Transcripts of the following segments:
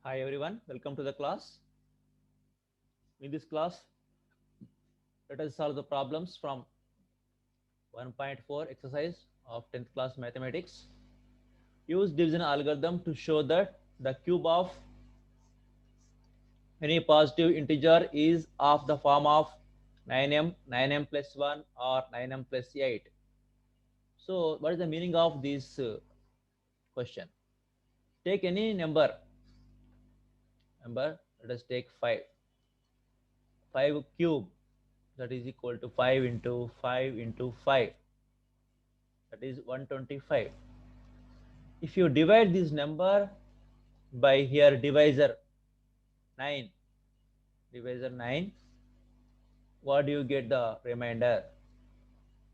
Hi everyone, welcome to the class. In this class, let us solve the problems from 1.4 exercise of 10th class mathematics. Use division algorithm to show that the cube of any positive integer is of the form of 9m plus 1 or 9m plus 8. So what is the meaning of this question? Take any number, let us take 5. 5 cube, that is equal to 5 into 5 into 5, that is 125. If you divide this number by here divisor 9, what do you get the remainder?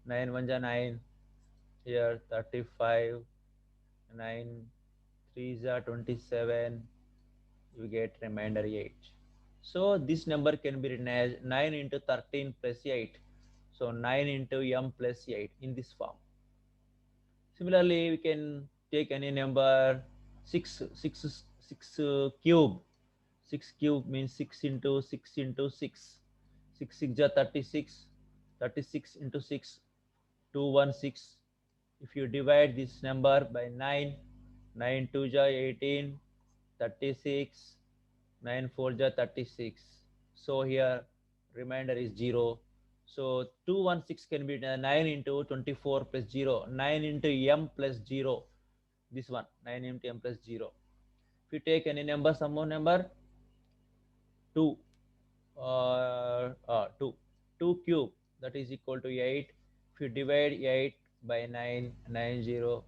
9 1 ja 9, here 35, 9 3 ja 27, you get remainder 8. So this number can be written as 9 into 13 plus 8. So 9 into m plus 8 in this form. Similarly, we can take any number 6 cube. 6 cube means 6 into 6 into 6. 6 6 ja 36. 36 into 6, 216. If you divide this number by 9, 9 2 ja 18, 36, 9 4 ja 36. So here remainder is 0. So 216 can be 9 into 24 plus 0, 9 into m plus 0. This one 9 into m plus 0. If you take any number, some more number 2, 2, 2 cube, that is equal to 8. If you divide 8 by 9, 9 0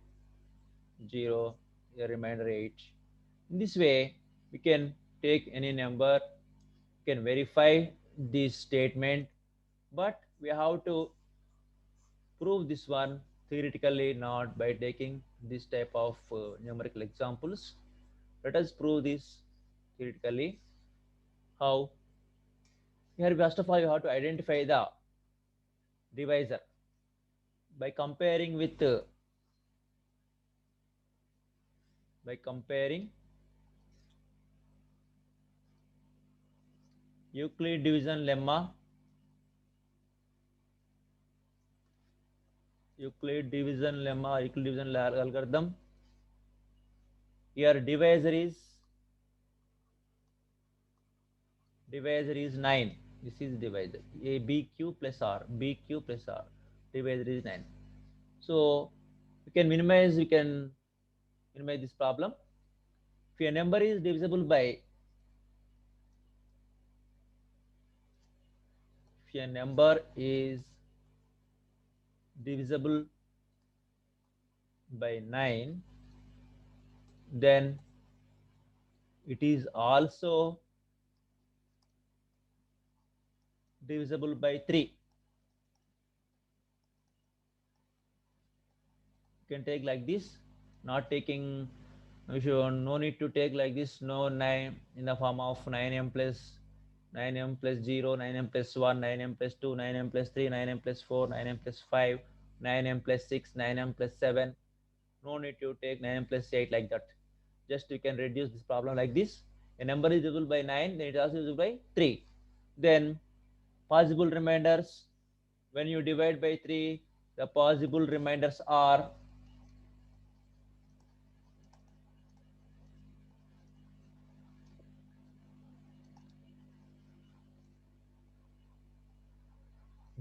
0, the remainder 8. In this way, we can take any number, can verify this statement, but we have to prove this one theoretically, not by taking this type of numerical examples. Let us prove this theoretically. How? Here first of all you have to identify the divisor by comparing with by comparing Euclid division lemma, Euclid division algorithm. Here divisor is 9. This is divisor. A bq plus r, bq plus r. Divisor is 9. So we can minimize this problem. If a number is divisible by, if a number is divisible by 9, then it is also divisible by 3. You can take like this, not taking, you should no need to take like this, no 9 in the form of 9m plus 9m plus 0, 9m plus 1, 9m plus 2, 9m plus 3, 9m plus 4, 9m plus 5, 9m plus 6, 9m plus 7. No need to take 9m plus 8 like that. Just you can reduce this problem like this. A number is divisible by 9, then it is also divisible by 3. Then possible remainders, when you divide by 3, the possible remainders are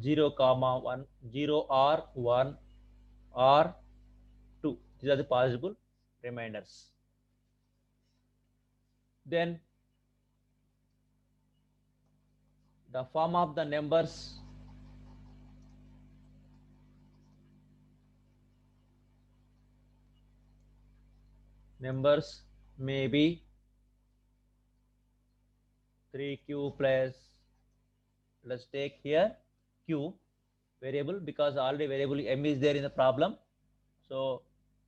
0 comma 1, 0 or 1 or 2. These are the possible remainders. Then the form of the numbers may be 3q plus, let's take here q variable, because already variable m is there in the problem. So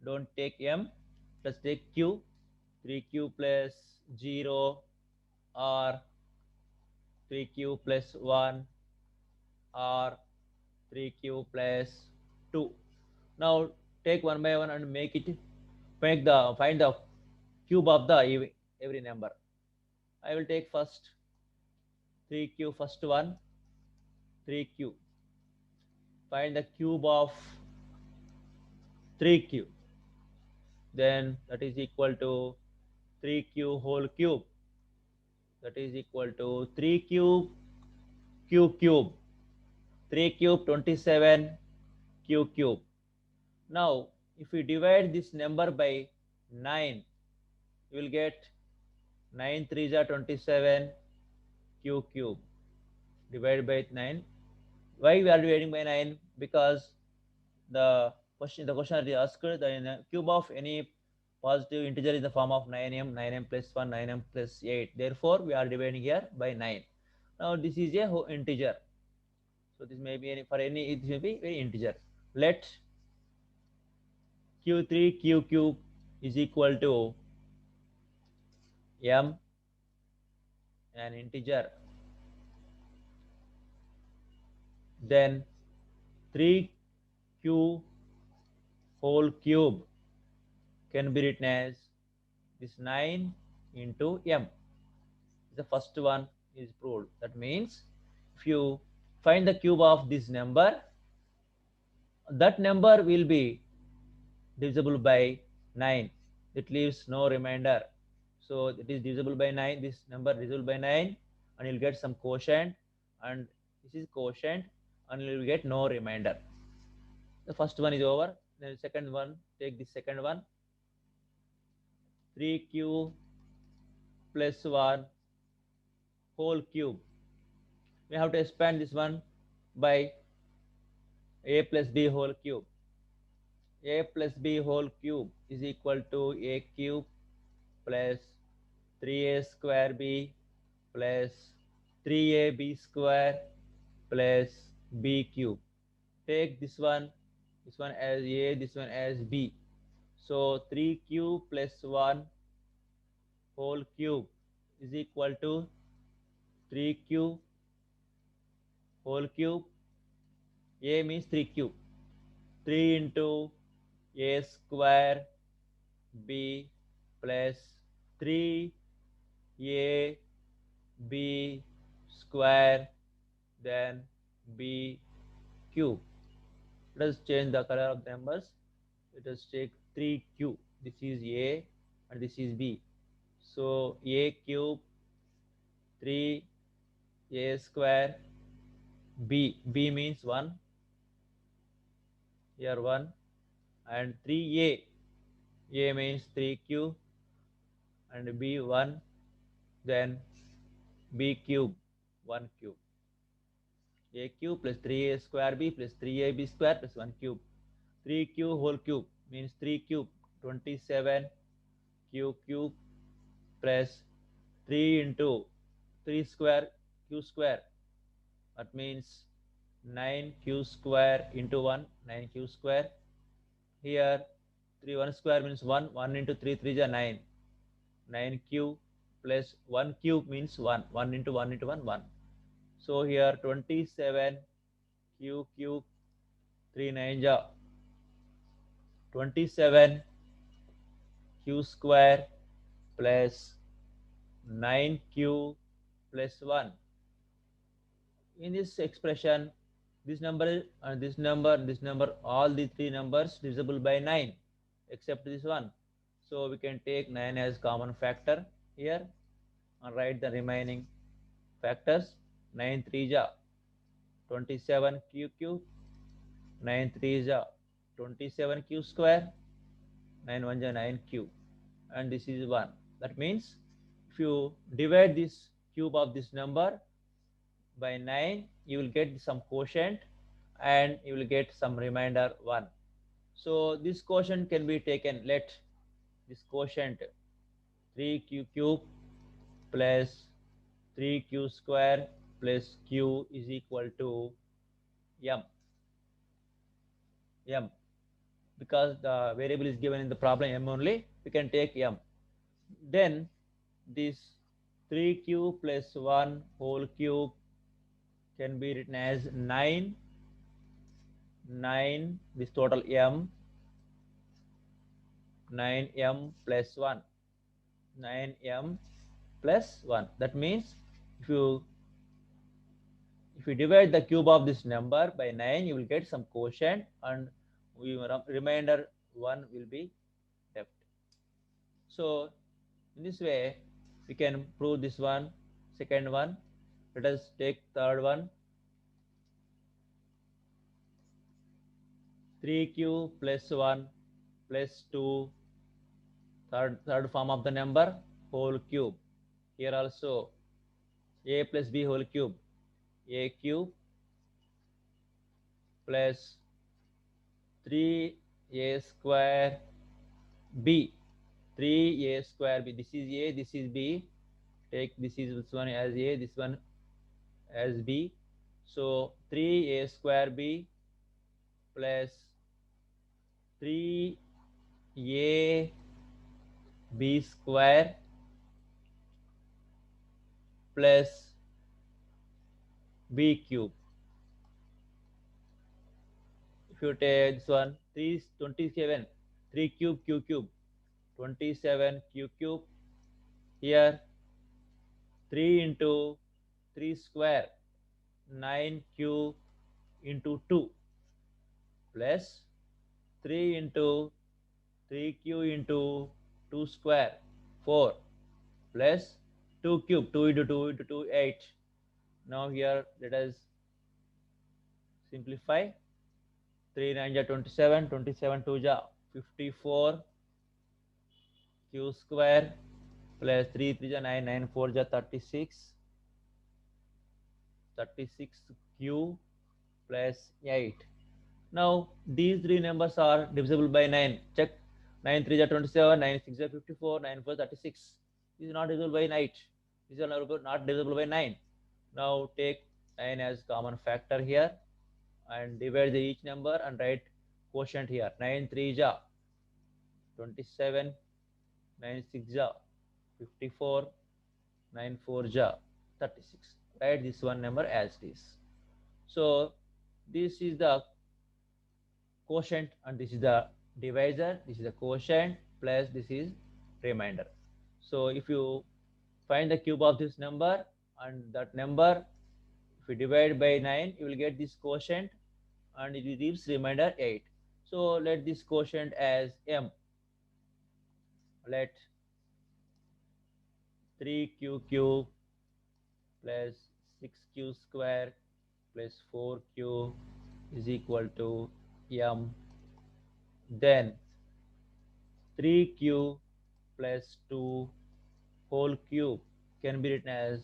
don't take m, let's take q, 3q plus 0 or 3q plus 1 or 3q plus 2. Now take one by one and make the find the cube of the every number. I will take first 3q, first one 3q. Find the cube of 3q. Then that is equal to 3q whole cube. That is equal to 3 cube q cube. 3 cube 27 q cube. Now if we divide this number by 9, you will get 9 3s are 27 q cube divided by 9. Why we are dividing by 9? Because the question is asked, the cube of any positive integer in the form of 9m, 9m plus 1, 9m plus 8. Therefore, we are dividing here by 9. Now, this is a whole integer. So, this may be for any, it may be very integer. Let q3 q cube is equal to m, an integer. Then 3q whole cube can be written as this 9 into m. The first one is proved. That means if you find the cube of this number, that number will be divisible by 9. It leaves no remainder. So it is divisible by 9. This number divisible by 9, and you'll get some quotient, and this is quotient, and you'll get no remainder. The first one is over. Then the second one, take the second one. 3q plus 1 whole cube. We have to expand this one by a plus b whole cube. A plus b whole cube is equal to a cube plus 3a square b plus 3ab square plus b cube. Take this one as a, this one as b. So 3q plus 1 whole cube is equal to 3q whole cube. A means 3q. 3 into a square b plus 3a b square, then b cube. Let us change the color of the numbers. Let us take 3q. This is a and this is b. So a cube, 3a square, b means 1. Here 1, and 3a means 3q, and b 1, then b cube 1 cube. A cube plus 3a square b plus 3ab square plus 1 cube. 3q whole cube means 3 cube 27 q cube plus 3 into 3 square q square. That means 9q square into 1, 9q square. Here 3 1 square means 1, 1 into 3 3 is 9. 9q plus 1 cube means 1, 1 into 1 into 1 1. So here 27 q cube, 3 9 ja 27 q square plus 9q plus 1. In this expression, this number and this number, all the three numbers divisible by 9 except this one. So we can take 9 as common factor here and write the remaining factors. 9 3 ja 27 q cube, 9 3 ja 27 q square, 9 1 ja 9 q, and this is 1. That means if you divide this cube of this number by 9, you will get some quotient and you will get some remainder 1. So this quotient can be taken. Let this quotient 3q cube plus 3q square plus q is equal to m. Because the variable is given in the problem m only, we can take m. Then this 3q plus 1 whole cube can be written as 9, this total m, 9m plus 1. 9m plus 1. That means if you divide the cube of this number by 9, you will get some quotient, and remainder 1 will be left. So in this way we can prove this one. Second one, let us take third one. 3q plus 1 plus 2, third form of the number, whole cube. Here also a plus b whole cube, a cube plus 3a square b, 3a square b. This is a, this is b. Take this one as a, this one as b. So 3a square b plus 3a b square plus b cube. If you take this one, 327, 3 cube q cube, 27 q cube. Here 3 into 3 square, 9q into 2 plus 3 into 3q into 2 square, 4 plus 2 cube, 2 into 2 into 2, 8. Now here let us simplify. 3 9 ja 27, 27 2 ja 54 q square plus 3 3 ja 9, 9 4 ja 36, 36 q plus 8. Now these three numbers are divisible by 9. Check. 9 3 ja 27, 9 6 ja 54, 9 4 36. This is not divisible by 8. This is not divisible by 9. Now take 9 as common factor here and divide each number and write quotient here. 9 3 ja 27, 9 6 ja 54, 9 4 ja 36. Write this one number as it is. So this is the quotient and this is the divisor. This is the quotient plus this is remainder. So if you find the cube of this number and that number, if you divide by 9, you will get this quotient and it gives remainder 8. So let this quotient as m. Let 3q cube plus 6q square plus 4q is equal to m. Then 3q plus 2 whole cube can be written as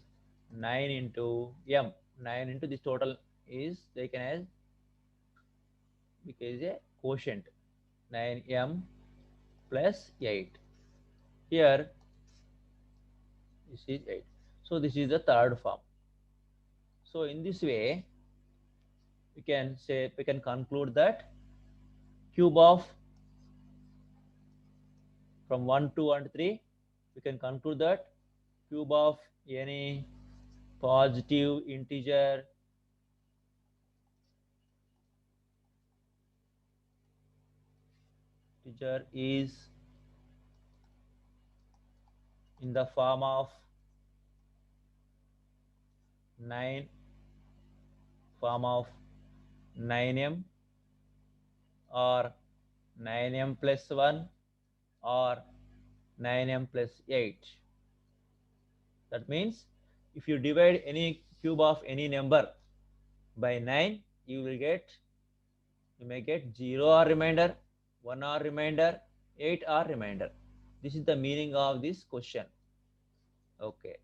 9 into m. 9 into this total is taken as, because a quotient, 9m plus 8. Here this is 8. So this is the third form. So in this way we can conclude that cube of from 1, 2 and 3, we can conclude that cube of any positive integer is in the form of 9 9m or 9m plus 1 or 9m plus 8. That means if you divide any cube of any number by 9, you may get 0 or remainder, 1 or remainder, 8 or remainder. This is the meaning of this question. Okay.